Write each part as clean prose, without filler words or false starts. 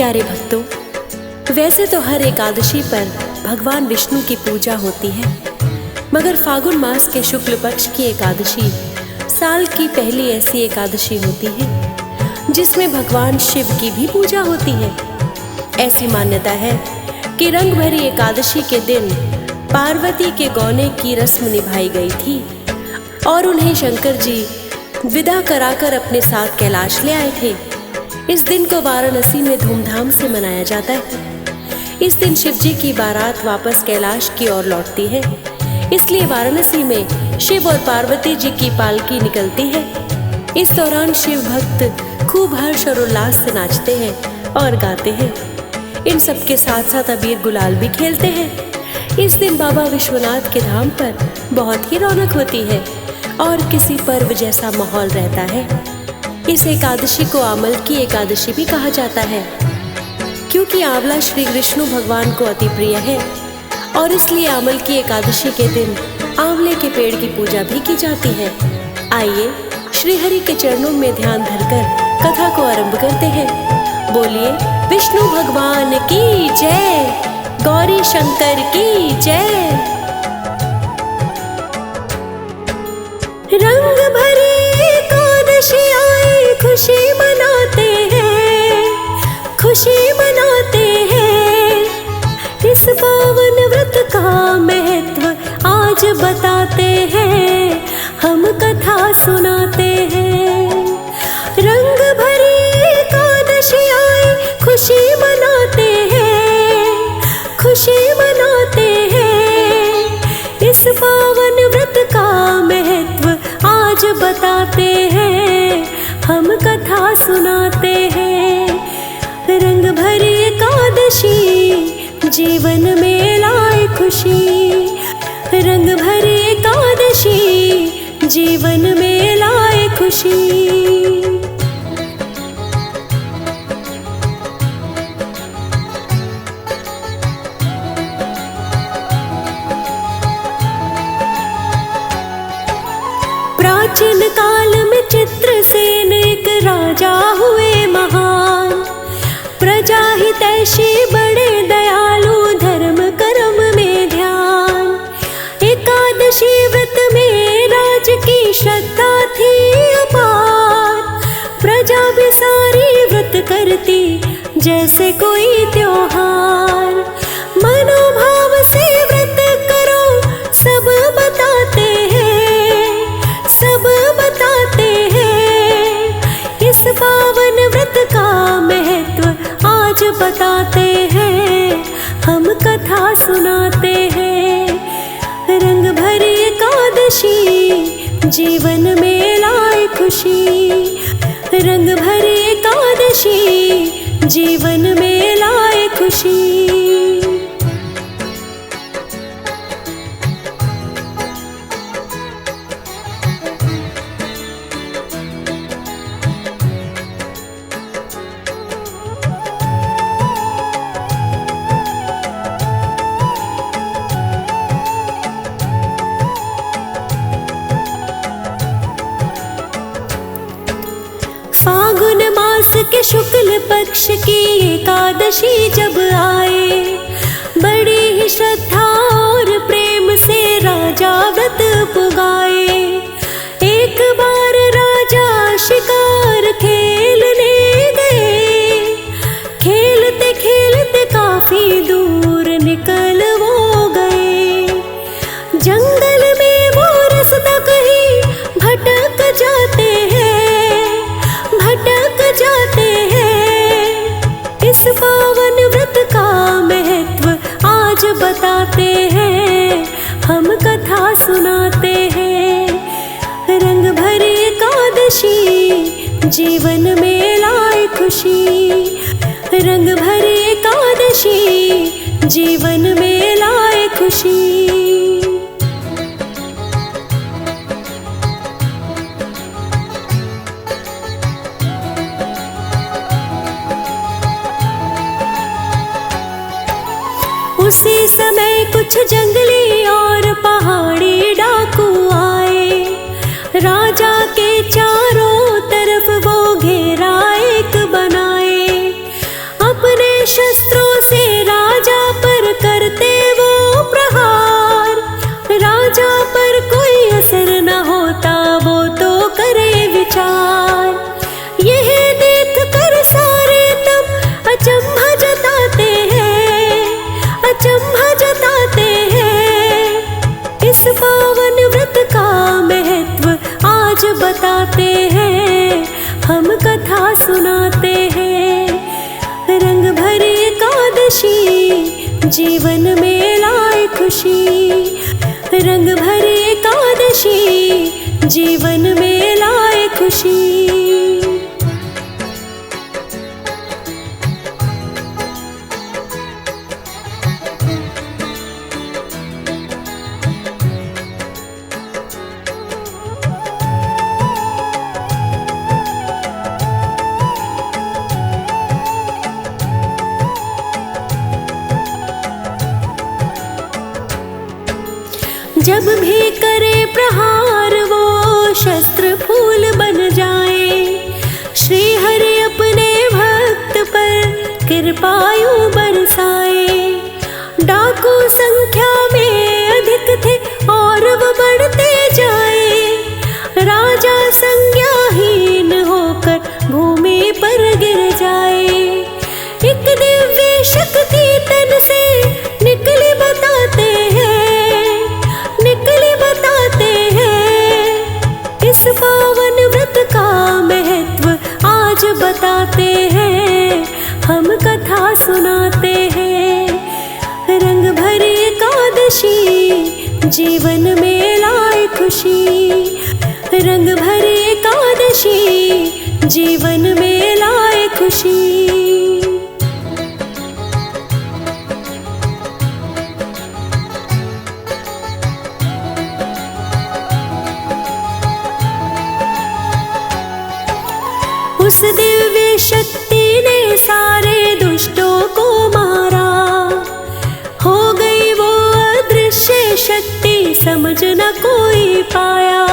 प्यारे भक्तों, वैसे तो हर एकादशी पर भगवान विष्णु की पूजा होती है, मगर फागुन मास के शुक्ल पक्ष की एकादशी साल की पहली ऐसी एकादशी होती है जिसमें भगवान शिव की भी पूजा होती है। ऐसी मान्यता है कि रंग भरी एकादशी के दिन पार्वती के गौने की रस्म निभाई गई थी और उन्हें शंकर जी विदा कराकर अपने साथ कैलाश ले आए थे। इस दिन को वाराणसी में धूमधाम से मनाया जाता है। इस दिन शिव जी की बारात वापस कैलाश की ओर लौटती है, इसलिए वाराणसी में शिव और पार्वती जी की पालकी निकलती है। इस दौरान शिव भक्त खूब हर्ष और उल्लास से नाचते हैं और गाते हैं। इन सब के साथ साथ अबीर गुलाल भी खेलते हैं। इस दिन बाबा विश्वनाथ के धाम पर बहुत ही रौनक होती है और किसी पर्व जैसा माहौल रहता है। इस एकादशी को आमल की एकादशी भी कहा जाता है, क्योंकि आंवला श्री विष्णु भगवान को अति प्रिय है और इसलिए आमल की एकादशी के दिन आंवले के पेड़ की पूजा भी की जाती है। आइए श्री हरि के चरणों में ध्यान धरकर कथा को आरंभ करते हैं। बोलिए विष्णु भगवान की जय, गौरी शंकर की जय। रंग भरी एकादशी आई, खुशी मनाते हैं, खुशी मनाते हैं। इस पावन व्रत का महत्व आज बताते हैं, हम कथा सुनाते हैं। रंग भरी एकादशी आई, खुशी मनाते हैं, खुशी मनाते हैं। इस पावन व्रत का महत्व आज बताते हैं, हम कथा सुनाते हैं। रंग भरी एकादशी जीवन में लाए खुशी, रंग भरी एकादशी जीवन में लाए खुशी। प्राचीन काल में चित्रसेन एक राजा हुए महान, प्रजा हितैषी बड़े दयालु, धर्म कर्म में ध्यान। एकादशी व्रत में राज की श्रद्धा थी अपार, प्रजा भी सारी व्रत करती जैसे कोई त्योहार। मनोभाव से व्रत करो सब बताते हैं, सब बताते हैं। इस पावन व्रत का महत्व आज बताते हैं, हम कथा सुनाते हैं। रंग भरी एकादशी जीवन में लाए खुशी, रंग भरी एकादशी जीवन में लाए खुशी। फागुन मास के शुक्ल पक्ष की एकादशी जब आए, बड़ी ही श्रद्धा और प्रेम से राजा व्रत पुगाए। एक बार राजा शिकार खेलने गए, खेलते खेलते काफी दूर निकल वो गए। जंगल में वो रास्ता कहीं भटक जाते हैं, भटक जाते हैं। इस पावन व्रत का महत्व आज बताते हैं, हम कथा सुनाते हैं। रंग भरी एकादशी जीवन में लाए खुशी, रंग भरी एकादशी जीवन में लाए खुशी। उसी समय कुछ जंगली और पहाड़ी डाकू आए, राजा के चारों तरफ वो घेरा एक बनाए। अपने शस्त्रों से राजा पर करते वो प्रहार, राजा पर कोई असर न होता वो तो करे विचार। यह देख कर सारे तब अचंभा जताते हैं, अचंभा जताते हैं। इस पावन व्रत का महत्व आज बताते हैं, हम कथा सुनाते हैं। रंग भरी एकादशी जीवन में लाए खुशी, रंग भरी एकादशी जीवन में लाए खुशी। जब भी करे प्रहार वो शस्त्र फूल बन जाए, श्री हरि अपने भक्त पर कृपायु बरसाए। डाकू संख्या में अधिक थे और वो बढ़ते जाए, राजा संज्ञाहीन होकर भूमि पर गिर जाए। एक दिव्य शक्ति तन से निकली बताते हैं, निकली बताते हैं। इस पावन व्रत का महत्व आज बताते हैं, हम कथा सुनाते हैं। रंग भरी एकादशी जीवन में लाए खुशी, रंग भरी एकादशी जीवन में लाए खुशी। उस दिव्य शक्ति ने सारे दुष्टों को मारा, हो गई वो अदृश्य शक्ति समझ न कोई पाया।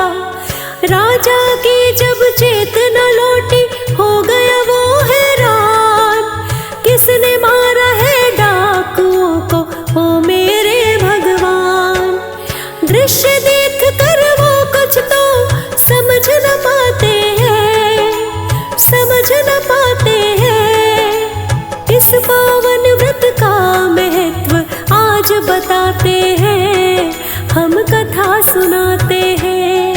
राजा की जब चेतना लौटी हो गया वो हैरान, किसने मारा है डाकुओं को ओ मेरे भगवान। दृश्य देख कर वो कुछ तो समझ न पाते हैं, समझ न पाते हैं। इस पावन व्रत का महत्व आज बताते हैं, हम कथा सुनाते हैं।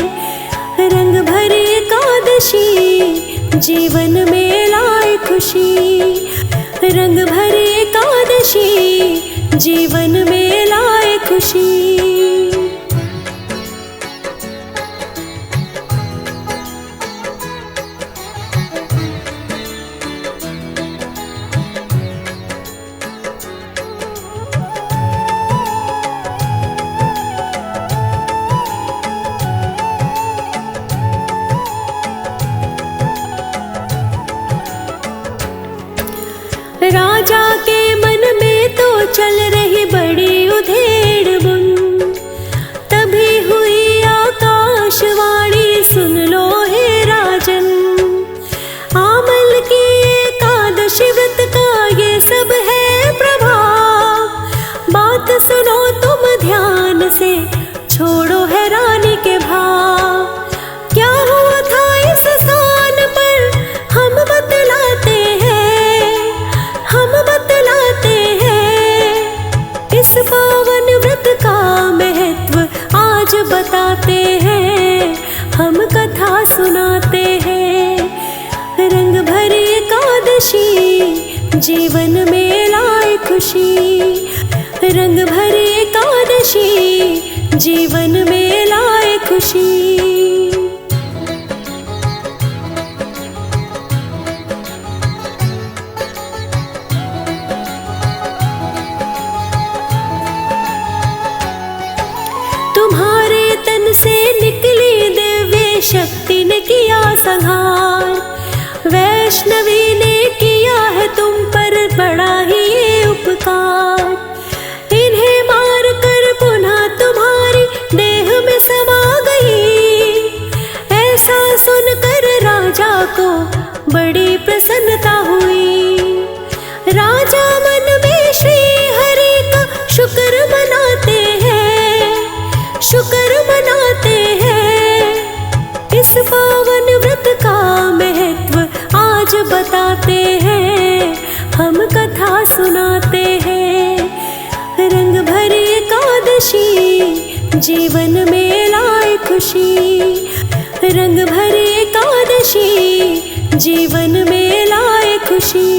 रंग भरी एकादशी जीवन में लाए खुशी, रंग भरी एकादशी जीवन में लाए खुशी। राजा के मन में तो चल रही बड़ी उधेड़ बुन, तभी हुई आकाशवाणी सुन लो हे राजन। आमल की एकादशी व्रत का ये सब है प्रभाव, बात सुनो तुम ध्यान से छोड़ो हैरानी के भाव। क्या हुआ था इस स्थान पर हम बतलाते हैं, हम बतलाते हैं। इस पावन व्रत का महत्व आज बताते हैं, हम कथा सुनाते हैं। रंग भरी एकादशी जीवन में लाए खुशी, रंग भरी एकादशी जीवन में लाए खुशी। तुम्हारे तन से निकली दिव्य शक्ति ने किया संहार, वैष्णवी ने किया है तुम पर बड़ा ही ये उपकार। इन्हें मार कर पुनः तुम्हारी देह में समा गई, ऐसा सुनकर राजा को बड़ी प्रसन्नता हुई। राजा बताते हैं, हम कथा सुनाते हैं। रंग भरी एकादशी जीवन में लाए खुशी, रंग भरी एकादशी जीवन में लाए खुशी।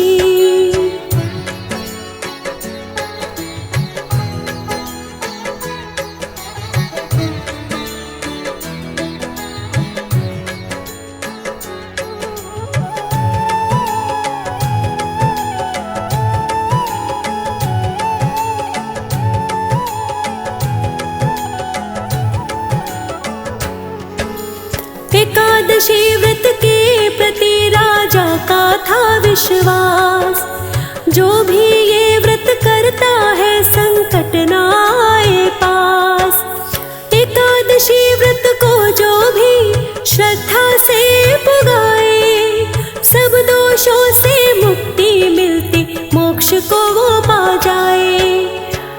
एकादशी व्रत के प्रति राजा का था विश्वास, जो भी ये व्रत करता है संकट न आए पास। एकादशी व्रत को जो भी श्रद्धा से पुगाए, सब दोषों से मुक्ति मिलती, मोक्ष को वो पा जाए।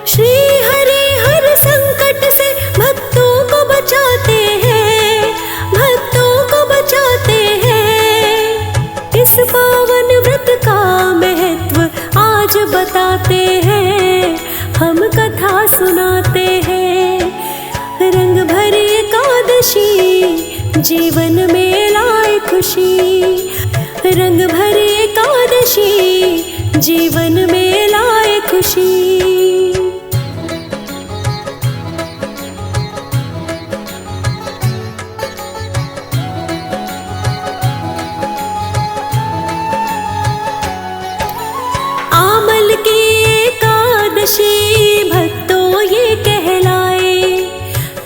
श्री हरि हर संकट से भक्तों को बचाते हैं, भक्तों को बचाते हैं। इस पावन व्रत का महत्व आज बताते हैं, हम कथा सुनाते हैं। रंग भरी एकादशी जीवन में लाए खुशी, रंग भरी एकादशी जीवन में लाए खुशी। भक्तों ये कहलाए,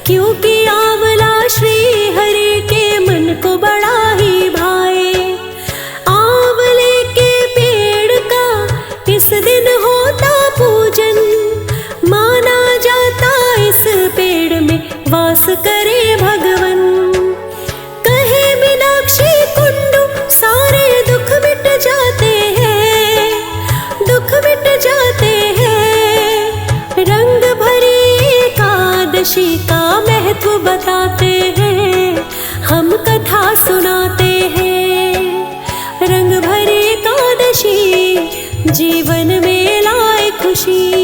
क्योंकि आंवला श्री हरि के मन को बड़ा ही भाए। आंवले के पेड़ का इस दिन होता पूजन, माना जाता इस पेड़ में वास करे भगवन। कहे मीनाक्षी कुंडू सारे दुख मिट जाते हैं, दुख मिट जाते हैं। रंग भरी एकादशी का महत्व बताते हैं, हम कथा सुनाते हैं। रंग भरी एकादशी जीवन में लाए खुशी।